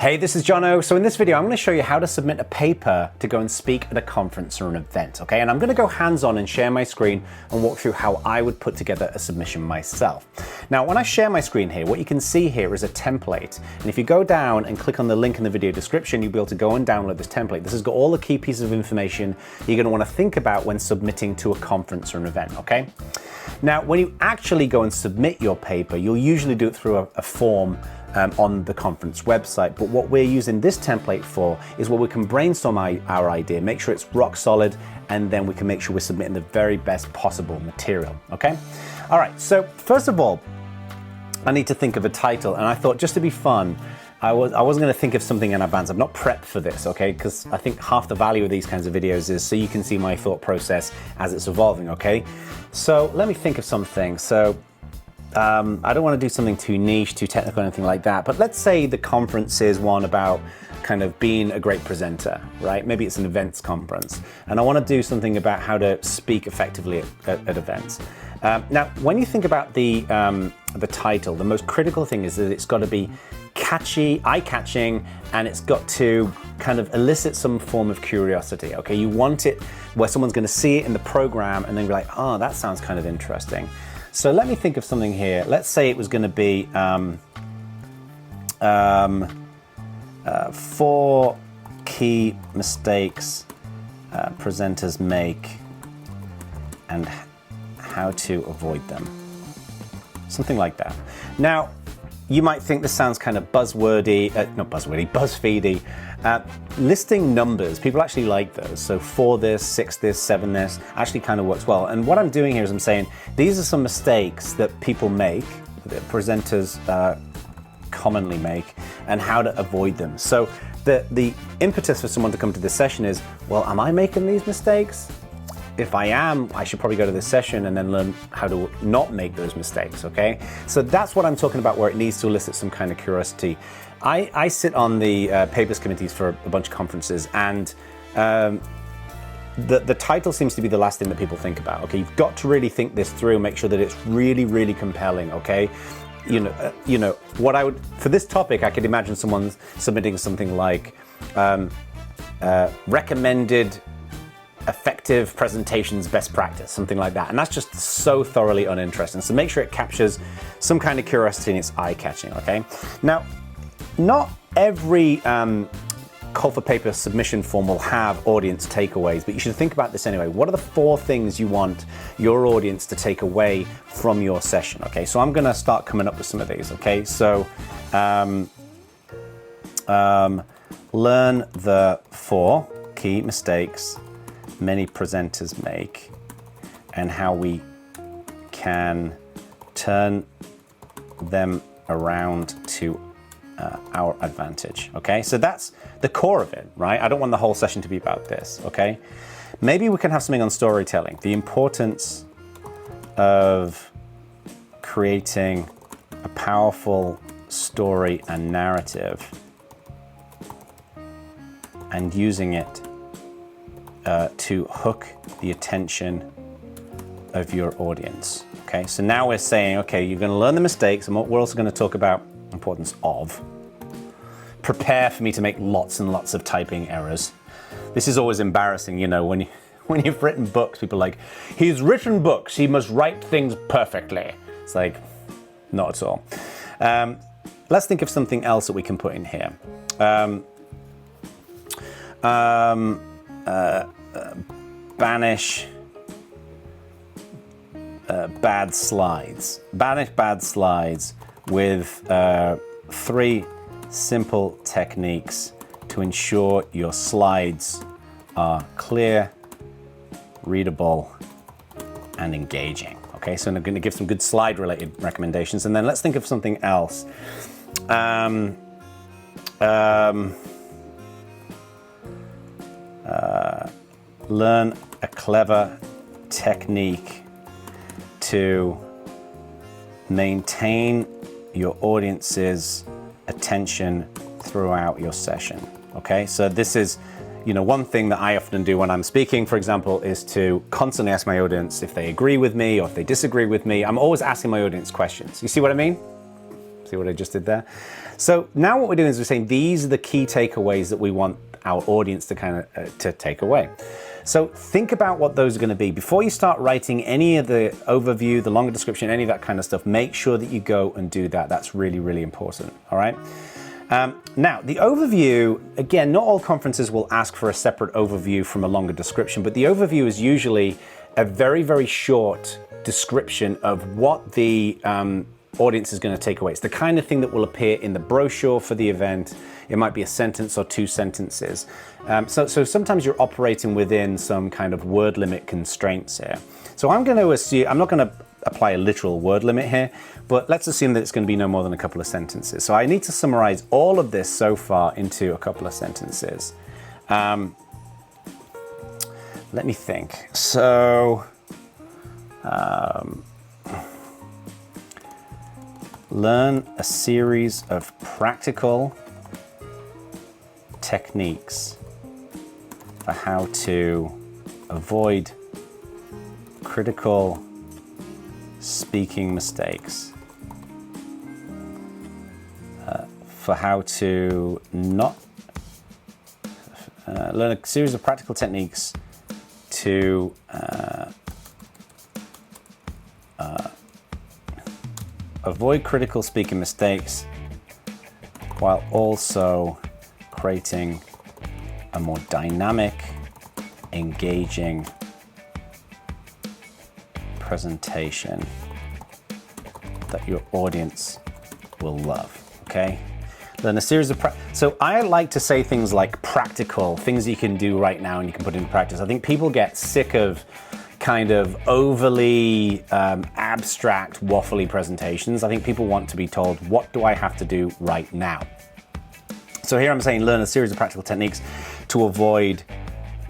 Hey, this is Jono. So in this video, I'm going to show you how to submit a paper to go and speak at a conference or an event, okay? And I'm going to go hands-on and share my screen and walk through how I would put together a submission myself. Now, when I share my screen here, what you can see here is a template. And if you go down and click on the link in the video description, you'll be able to go and download this template. This has got all the key pieces of information you're going to want to think about when submitting to a conference or an event, okay? Now, when you actually go and submit your paper, you'll usually do it through a form on the conference website. But what we're using this template for is where we can brainstorm our idea, make sure it's rock solid, and then we can make sure we're submitting the very best possible material, okay? All right, so first of all, I need to think of a title, and I thought just to be fun, I wasn't gonna think of something in advance. I'm not prepped for this, okay? Because I think half the value of these kinds of videos is so you can see my thought process as it's evolving, okay? So let me think of something. So I don't want to do something too niche, too technical, or anything like that, but let's say the conference is one about kind of being a great presenter, right? Maybe it's an events conference, and I want to do something about how to speak effectively at events. Now, when you think about the title, the most critical thing is that it's got to be catchy, eye-catching, and it's got to kind of elicit some form of curiosity, okay? You want it where someone's going to see it in the program and then be like, oh, that sounds kind of interesting. So let me think of something here. Let's say it was going to be 4 key mistakes presenters make and how to avoid them. Something like that. Now, you might think this sounds kind of BuzzFeedy. Listing numbers, people actually like those. So 4 this, 6 this, 7 this, actually kind of works well. And what I'm doing here is I'm saying, these are some mistakes that people make, that presenters commonly make, and how to avoid them. So the impetus for someone to come to this session is, well, am I making these mistakes? If I am, I should probably go to this session and then learn how to not make those mistakes, okay? So that's what I'm talking about, where it needs to elicit some kind of curiosity. I sit on the papers committees for a bunch of conferences, and the title seems to be the last thing that people think about, okay? You've got to really think this through, make sure that it's really, really compelling, okay? You know, what I would, for this topic, I could imagine someone submitting something like recommended effective presentations best practice, something like that. And that's just so thoroughly uninteresting. So make sure it captures some kind of curiosity and it's eye-catching, okay? Now, not every call for paper submission form will have audience takeaways, but you should think about this anyway. What are the 4 things you want your audience to take away from your session, okay? So I'm gonna start coming up with some of these, okay? So learn the 4 key mistakes many presenters make and how we can turn them around to our advantage, okay? So that's the core of it, right? I don't want the whole session to be about this, okay? Maybe we can have something on storytelling, the importance of creating a powerful story and narrative and using it to hook the attention of your audience, okay? So now we're saying, okay, you're gonna learn the mistakes, and we're also gonna talk about importance of. Prepare for me to make lots and lots of typing errors. This is always embarrassing, you know, when you've written books, people are like, he's written books, he must write things perfectly. It's like, not at all. Let's think of something else that we can put in here. Banish bad slides. Banish bad slides with 3 simple techniques to ensure your slides are clear, readable, and engaging. Okay, so I'm going to give some good slide-related recommendations, and then let's think of something else. Learn a clever technique to maintain your audience's attention throughout your session. Okay, so this is, you know, one thing that I often do when I'm speaking, for example, is to constantly ask my audience if they agree with me or if they disagree with me. I'm always asking my audience questions. You see what I mean? See what I just did there? So now what we're doing is we're saying these are the key takeaways that we want our audience to kind of to take away. So think about what those are going to be. Before you start writing any of the overview, the longer description, any of that kind of stuff, make sure that you go and do that. That's really, really important. All right. Now, the overview, again, not all conferences will ask for a separate overview from a longer description, but the overview is usually a very, very short description of what the audience is going to take away. It's the kind of thing that will appear in the brochure for the event. It might be a sentence or two sentences. So sometimes you're operating within some kind of word limit constraints here. So I'm going to assume, I'm not going to apply a literal word limit here, but let's assume that it's going to be no more than a couple of sentences. So I need to summarize all of this so far into a couple of sentences. Let me think. So, learn a series of practical techniques for how to avoid critical speaking mistakes, for how to not learn a series of practical techniques to avoid critical speaking mistakes while also creating a more dynamic, engaging presentation that your audience will love, okay? Learn a series of so I like to say things like practical, things you can do right now and you can put into practice. I think people get sick of kind of overly abstract, waffly presentations. I think people want to be told, what do I have to do right now? So here I'm saying learn a series of practical techniques to avoid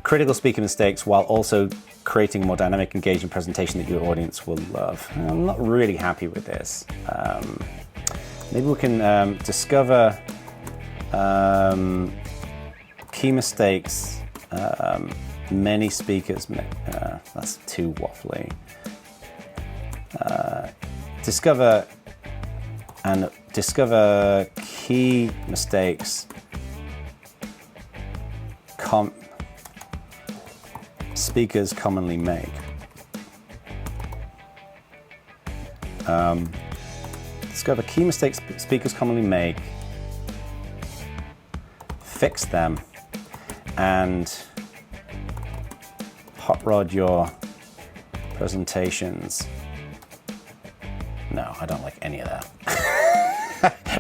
critical speaking mistakes while also creating a more dynamic, engaging presentation that your audience will love. I'm not really happy with this. Maybe we can discover key mistakes many speakers make. That's too waffly. Discover key mistakes speakers commonly make. Discover key mistakes speakers commonly make, fix them, and hot rod your presentations. No, I don't like any of that.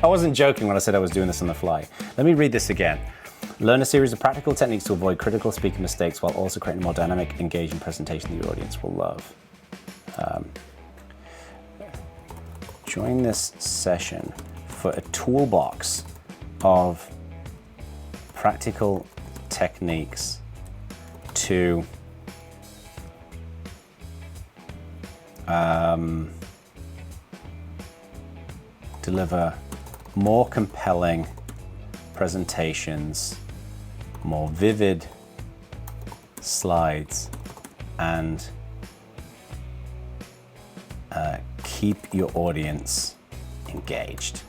I wasn't joking when I said I was doing this on the fly. Let me read this again. Learn a series of practical techniques to avoid critical speaking mistakes while also creating a more dynamic, engaging presentation that your audience will love. Join this session for a toolbox of practical techniques to deliver more compelling presentations, more vivid slides, and keep your audience engaged.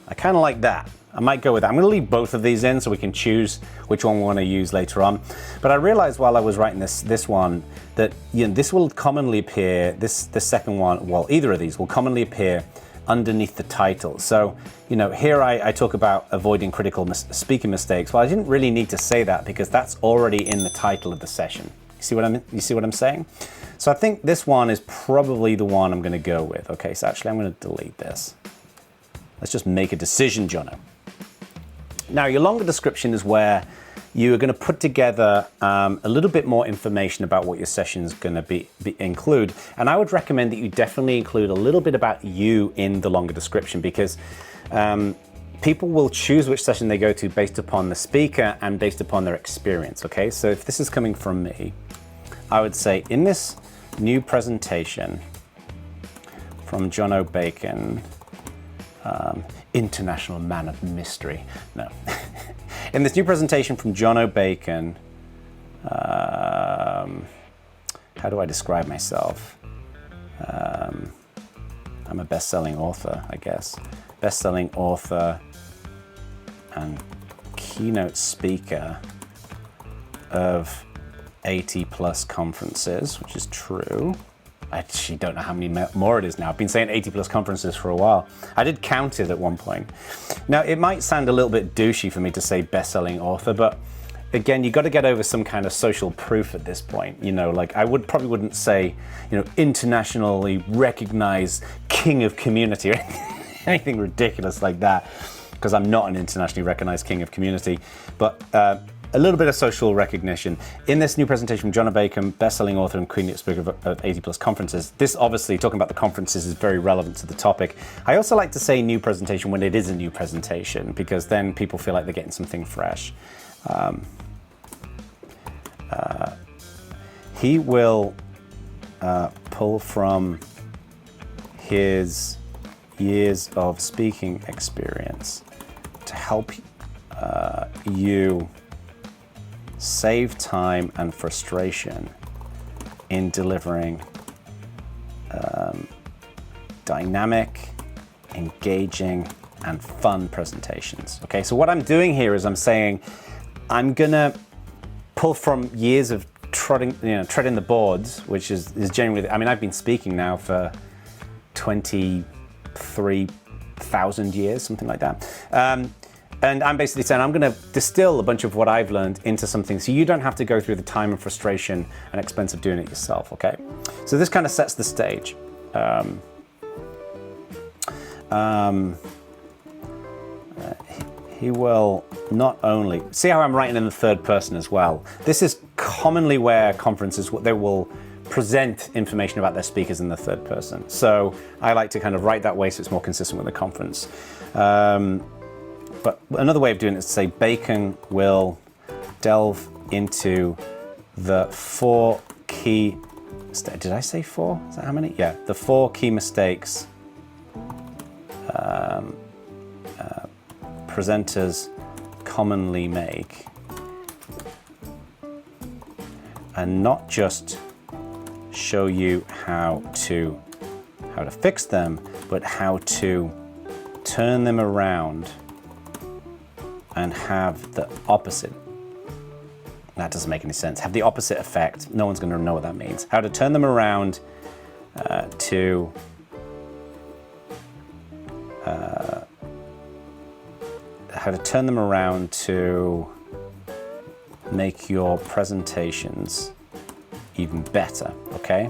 I kind of like that. I might go with that. I'm going to leave both of these in so we can choose which one we want to use later on. But I realized while I was writing this one that this will commonly appear, the second one, well, either of these will commonly appear underneath the title. So, here I talk about avoiding critical speaking mistakes. Well, I didn't really need to say that because that's already in the title of the session. You see what I'm saying? So I think this one is probably the one I'm going to go with. Okay, so actually I'm going to delete this. Let's just make a decision, Jono. Now, your longer description is where you are going to put together a little bit more information about what your session is going to include. And I would recommend that you definitely include a little bit about you in the longer description because people will choose which session they go to based upon the speaker and based upon their experience, okay? So if this is coming from me, I would say in this new presentation from Jono Bacon, international man of mystery. No. In this new presentation from Jono Bacon, how do I describe myself? I'm a best-selling author, I guess. best-selling author and keynote speaker of 80 plus conferences, which is true. I actually don't know how many more it is now. I've been saying 80 plus conferences for a while. I did count it at one point. Now, it might sound a little bit douchey for me to say best-selling author, but again, you got to get over some kind of social proof at this point. You know, like I probably wouldn't say, you know, internationally recognized king of community or anything ridiculous like that, because I'm not an internationally recognized king of community. But a little bit of social recognition. In this new presentation from Jono Bacon, best-selling author and keynote speaker of 80 plus conferences. This obviously, talking about the conferences, is very relevant to the topic. I also like to say new presentation when it is a new presentation, because then people feel like they're getting something fresh. He will pull from his years of speaking experience to help you save time and frustration in delivering dynamic, engaging, and fun presentations. Okay, so what I'm doing here is I'm saying I'm gonna pull from years of treading the boards, which is genuinely, I mean, I've been speaking now for 23,000 years, something like that. And I'm basically saying I'm going to distill a bunch of what I've learned into something so you don't have to go through the time and frustration and expense of doing it yourself, okay? So this kind of sets the stage. He will not only, see how I'm writing in the third person as well. This is commonly where conferences, they will present information about their speakers in the third person. So I like to kind of write that way so it's more consistent with the conference. But another way of doing it is to say Bacon will delve into the 4 key, did I say 4? Is that how many? Yeah, the 4 key mistakes presenters commonly make, and not just show you how to fix them, but how to turn them around and have the opposite. That doesn't make any sense. Have the opposite effect. No one's going to know what that means. How to turn them around to make your presentations even better, okay?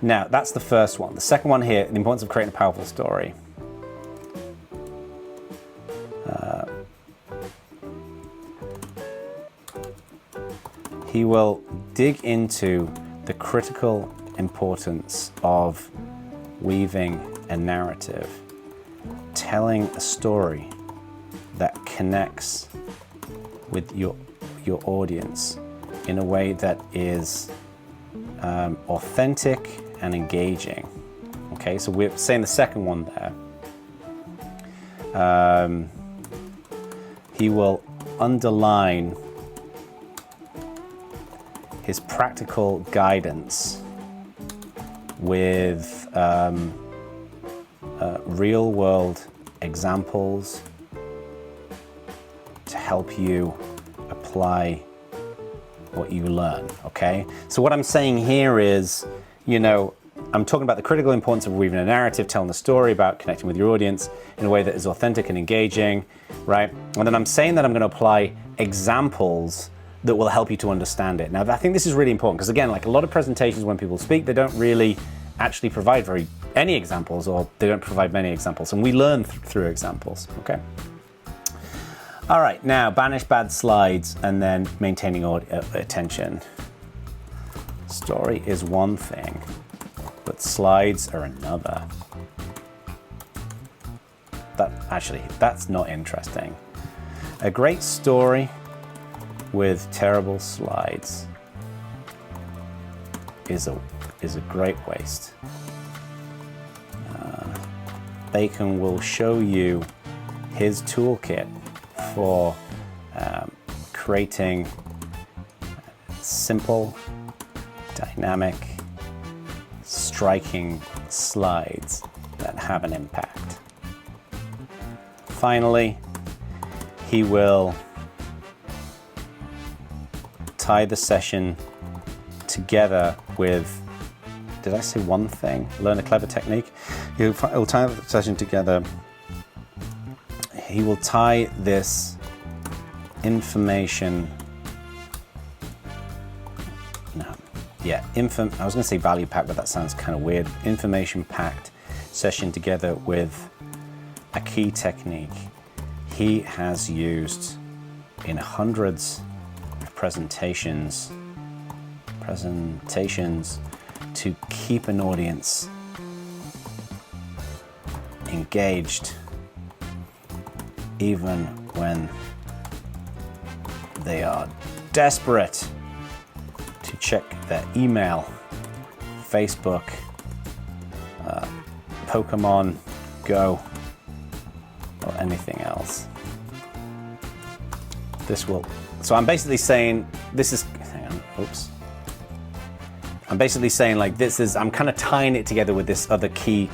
Now, that's the first one. The second one here, the importance of creating a powerful story. He will dig into the critical importance of weaving a narrative, telling a story that connects with your audience in a way that is authentic and engaging. Okay, so we're saying the second one there. He will underline his practical guidance with real-world examples to help you apply what you learn, okay? So what I'm saying here is, you know, I'm talking about the critical importance of weaving a narrative, telling a story about connecting with your audience in a way that is authentic and engaging, right? And then I'm saying that I'm going to apply examples that will help you to understand it. Now, I think this is really important because, again, like a lot of presentations when people speak, they don't really actually provide any examples, or they don't provide many examples, and we learn through examples, okay? All right, now banish bad slides and then maintaining attention. Story is one thing, but slides are another. That's not interesting. A great story with terrible slides is a great waste. Bacon will show you his toolkit for creating simple, dynamic, striking slides that have an impact. finally, he will tie the session together with, did I say one thing? Learn a clever technique. He'll tie the session together. He will tie this information. I was going to say value pack, but that sounds kind of weird. Information packed session together with a key technique he has used in hundreds of presentations to keep an audience engaged even when they are desperate to check their email, Facebook, Pokemon Go, or anything else. So I'm basically saying I'm basically saying like I'm kind of tying it together with this other key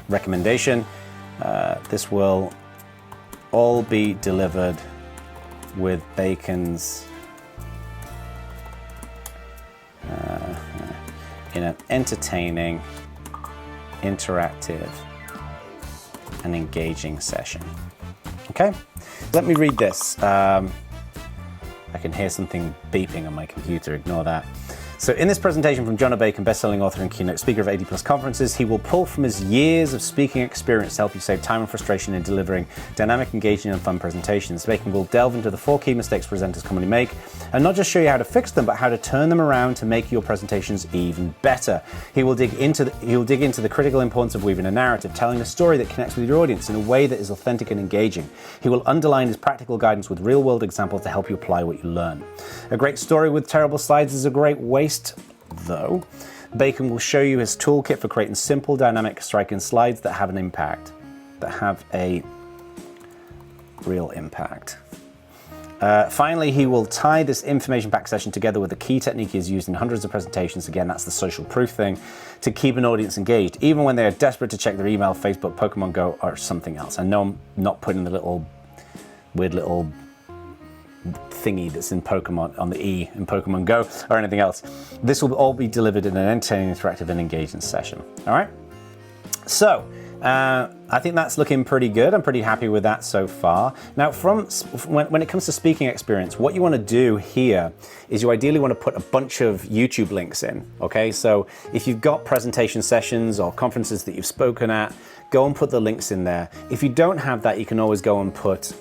recommendation. This will all be delivered with Bacon's in an entertaining, interactive, and engaging session. Okay, let me read this. I can hear something beeping on my computer, ignore that. So in this presentation from Jono Bacon, best-selling author and keynote speaker of 80+ conferences, he will pull from his years of speaking experience to help you save time and frustration in delivering dynamic, engaging, and fun presentations. Bacon will delve into the 4 key mistakes presenters commonly make, and not just show you how to fix them, but how to turn them around to make your presentations even better. He will dig into the critical importance of weaving a narrative, telling a story that connects with your audience in a way that is authentic and engaging. He will underline his practical guidance with real-world examples to help you apply what you learn. A great story with terrible slides is a great waste, though. Bacon will show you his toolkit for creating simple, dynamic, striking slides that have an impact, that have a real impact. Finally, he will tie this information-packed session together with the key technique he has used in hundreds of presentations. Again, that's the social proof thing, to keep an audience engaged, even when they are desperate to check their email, Facebook, Pokemon Go, or something else. I know I'm not putting the weird little thingy that's in Pokemon, on the E in Pokemon Go, or anything else. This will all be delivered in an entertaining, interactive, and engaging session. All right? So, I think that's looking pretty good. I'm pretty happy with that so far. Now, when it comes to speaking experience, what you want to do here is you ideally want to put a bunch of YouTube links in, okay? So if you've got presentation sessions or conferences that you've spoken at, go and put the links in there. If you don't have that, you can always go and put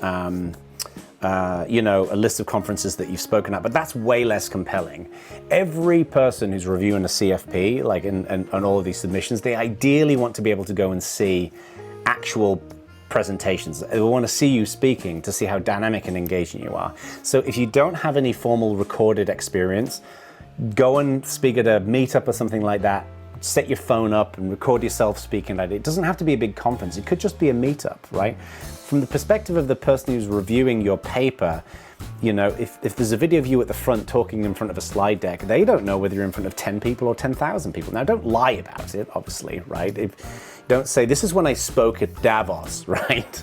a list of conferences that you've spoken at, but that's way less compelling. Every person who's reviewing a CFP, like and all of these submissions, they ideally want to be able to go and see actual presentations. They want to see you speaking to see how dynamic and engaging you are. So if you don't have any formal recorded experience, go and speak at a meetup or something like that. Set your phone up and record yourself speaking at it. It doesn't have to be a big conference. It could just be a meetup, right? From the perspective of the person who's reviewing your paper, if there's a video of you at the front talking in front of a slide deck, they don't know whether you're in front of 10 people or 10,000 people. Now, don't lie about it, obviously, right? Don't say, this is when I spoke at Davos, right?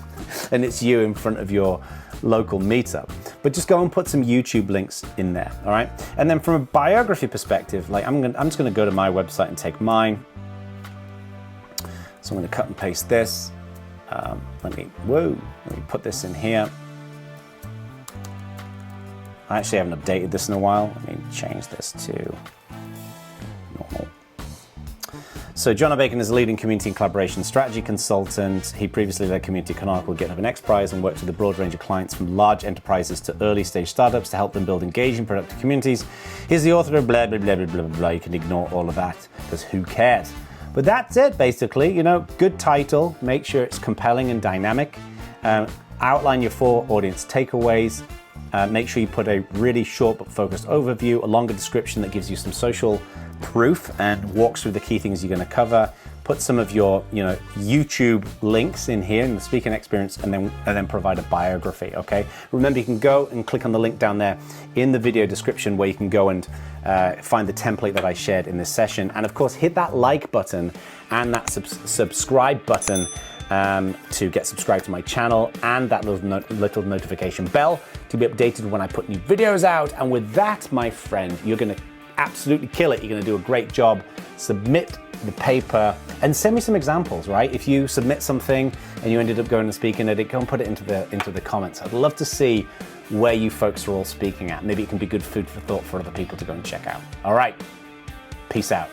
And it's you in front of your local meetup. But just go and put some YouTube links in there, all right? And then from a biography perspective, like I'm just gonna go to my website and take mine. So I'm gonna cut and paste this. Let me put this in here. I actually haven't updated this in a while. Let me change this to normal. So Jono Bacon is a leading community and collaboration strategy consultant. He previously led Community Canonical, GitHub, and XPRIZE and worked with a broad range of clients from large enterprises to early stage startups to help them build engaging, productive communities. He's the author of blah, blah, blah, blah, blah, blah. You can ignore all of that because who cares? But that's it, basically. Good title. Make sure it's compelling and dynamic. Outline your 4 audience takeaways. Make sure you put a really short but focused overview, a longer description that gives you some social proof and walks through the key things you're going to cover. Put some of your YouTube links in here in the speaking experience, and then provide a biography. Okay. Remember, you can go and click on the link down there in the video description where you can go and find the template that I shared in this session, and of course hit that like button and that subscribe button to get subscribed to my channel and that little notification bell to be updated when I put new videos out. And with that, my friend, you're going to absolutely kill it. You're going to do a great job. Submit the paper and send me some examples, right? If you submit something and you ended up going and speaking at it, go and put it into the comments. I'd love to see where you folks are all speaking at. Maybe it can be good food for thought for other people to go and check out. All right, peace out.